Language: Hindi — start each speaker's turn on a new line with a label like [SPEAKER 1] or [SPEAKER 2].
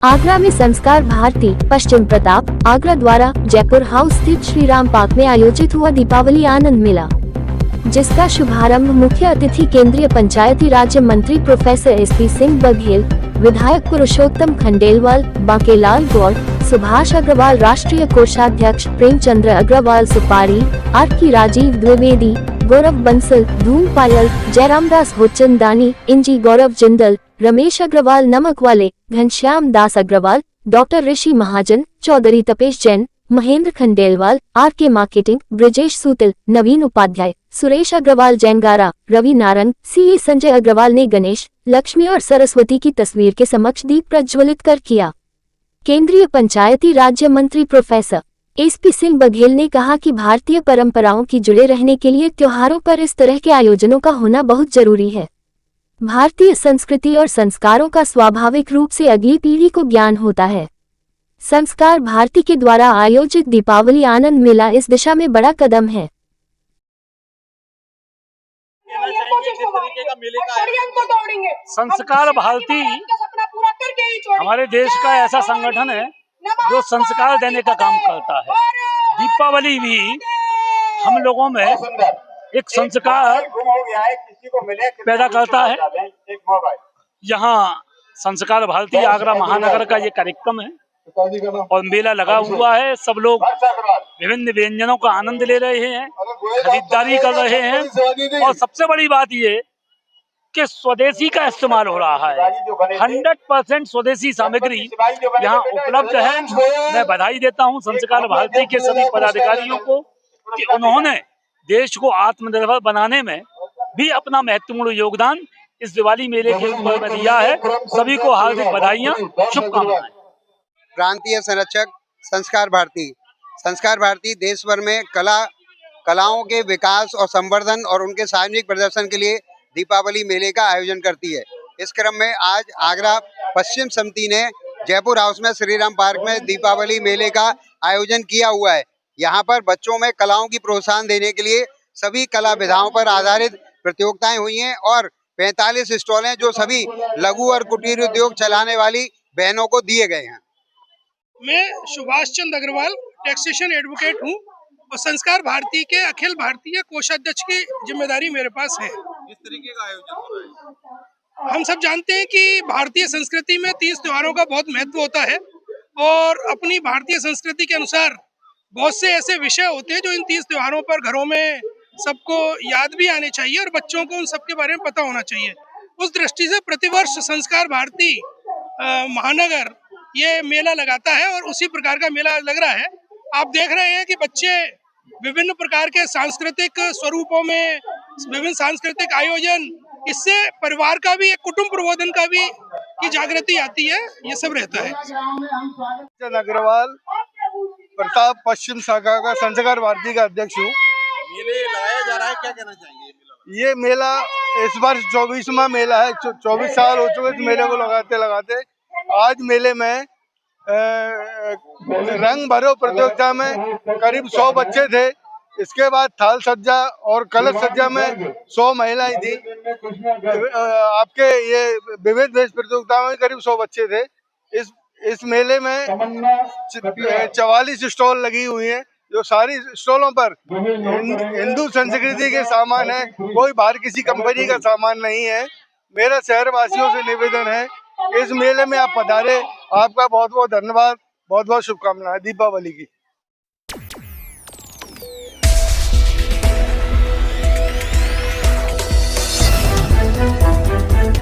[SPEAKER 1] आगरा में संस्कार भारती पश्चिम प्रताप आगरा द्वारा जयपुर हाउस स्थित श्री राम पार्क में आयोजित हुआ दीपावली आनंद मेला, जिसका शुभारंभ मुख्य अतिथि केंद्रीय पंचायती राज्य मंत्री प्रोफेसर एसपी सिंह बघेल, विधायक पुरुषोत्तम खंडेलवाल, बांकेलाल गौड़, सुभाष अग्रवाल, राष्ट्रीय कोषाध्यक्ष प्रेमचंद्र अग्रवाल सुपारी, आर.की. राजीव द्विवेदी, गौरव बंसल, धूम पायल, जयराम दास होचंदानी, इंजी गौरव जिंदल, रमेश अग्रवाल नमक वाले, घनश्याम दास अग्रवाल, डॉक्टर ऋषि महाजन, चौधरी तपेश जैन, महेंद्र खंडेलवाल, आर.के. मार्केटिंग, ब्रिजेश सूतिल, नवीन उपाध्याय, सुरेश अग्रवाल जैनगारा, रवि नारंग, सी संजय अग्रवाल ने गणेश, लक्ष्मी और सरस्वती की तस्वीर के समक्ष दीप प्रज्वलित कर किया। केंद्रीय पंचायती राज्य मंत्री प्रोफेसर एसपी सिंह बघेल ने कहा कि भारतीय परंपराओं की जुड़े रहने के लिए त्योहारों पर इस तरह के आयोजनों का होना बहुत जरूरी है। भारतीय संस्कृति और संस्कारों का स्वाभाविक रूप से अगली पीढ़ी को ज्ञान होता है। संस्कार भारती के द्वारा आयोजित दीपावली आनंद मेला इस दिशा में बड़ा कदम है।
[SPEAKER 2] संस्कार भारती हमारे देश का ऐसा संगठन है जो संस्कार देने का काम करता है। दीपावली भी हम लोगों में एक संस्कार पैदा करता है। यहाँ संस्कार भारती आगरा महानगर का ये कार्यक्रम है और मेला लगा हुआ है। सब लोग विभिन्न व्यंजनों का आनंद ले रहे हैं, खरीदारी कर रहे हैं और सबसे बड़ी बात ये कि स्वदेशी का इस्तेमाल हो रहा है। 100% स्वदेशी सामग्री यहाँ उपलब्ध है। मैं बधाई देता हूँ संस्कार भारती के सभी पदाधिकारियों को कि उन्होंने देश को आत्मनिर्भर बनाने में भी अपना महत्वपूर्ण योगदान इस दिवाली मेले के ऊपर में दिया है। सभी को हार्दिक बधाइयाँ, शुभकामनाएं।
[SPEAKER 3] प्रांतीय संरक्षक संस्कार भारती देश भर में कलाओं के विकास और संवर्धन और उनके सार्वजनिक प्रदर्शन के लिए दीपावली मेले का आयोजन करती है। इस क्रम में आज आगरा पश्चिम समिति ने जयपुर हाउस में श्री राम पार्क में दीपावली मेले का आयोजन किया हुआ है। यहाँ पर बच्चों में कलाओं की प्रोत्साहन देने के लिए सभी कला विधाओं पर आधारित प्रतियोगिताएं हुई हैं और 45 स्टॉल हैं जो सभी लघु और कुटीर उद्योग चलाने वाली बहनों को दिए गए हैं।
[SPEAKER 4] मैं सुभाष चंद्र अग्रवाल टैक्सेशन एडवोकेट हूँ और संस्कार भारती के अखिल भारतीय कोषाध्यक्ष की जिम्मेदारी मेरे पास है।
[SPEAKER 5] इस तरीके का आयोजन हो रहा है।
[SPEAKER 4] हम सब जानते हैं कि भारतीय संस्कृति में 30 त्योहारों का बहुत महत्व होता है और अपनी भारतीय संस्कृति के अनुसार बहुत से ऐसे विषय होते हैं जो इन 30 त्योहारों पर घरों में सबको याद भी आने चाहिए और बच्चों को उन सबके बारे में पता होना चाहिए। उस दृष्टि से प्रतिवर्ष संस्कार भारती महानगर ये मेला लगाता है और उसी प्रकार का मेला लग रहा है। आप देख रहे हैं कि बच्चे विभिन्न प्रकार के सांस्कृतिक स्वरूपों में विभिन्न सांस्कृतिक आयोजन, इससे परिवार का भी, एक कुटुंब प्रबोधन का भी की जागृति आती है। ये सब रहता है।
[SPEAKER 6] अग्रवाल प्रताप पश्चिम शाखा का संस्कार भारती का अध्यक्ष हूँ।
[SPEAKER 5] मेले लगाया जा रहा है, क्या कहना चाहेंगे?
[SPEAKER 6] ये मेला इस वर्ष 24वां मेला है। 24 साल हो चुके इस मेले को लगाते। आज मेले में रंग भरो प्रतियोगिता में करीब 100 बच्चे थे। इसके बाद थाल सज्जा और कलश सज्जा में 100 महिलाएं थी। आपके ये विविध वेश प्रतियोगिता में करीब 100 बच्चे थे। इस मेले में 44 स्टॉल लगी हुई हैं, जो सारी स्टॉलों पर हिंदू संस्कृति के सामान है, कोई बाहर किसी कंपनी का सामान नहीं है। मेरा शहर वासियों से निवेदन है, इस मेले में आप पधारे। आपका बहुत बहुत धन्यवाद, बहुत बहुत शुभकामनाएं दीपावली की।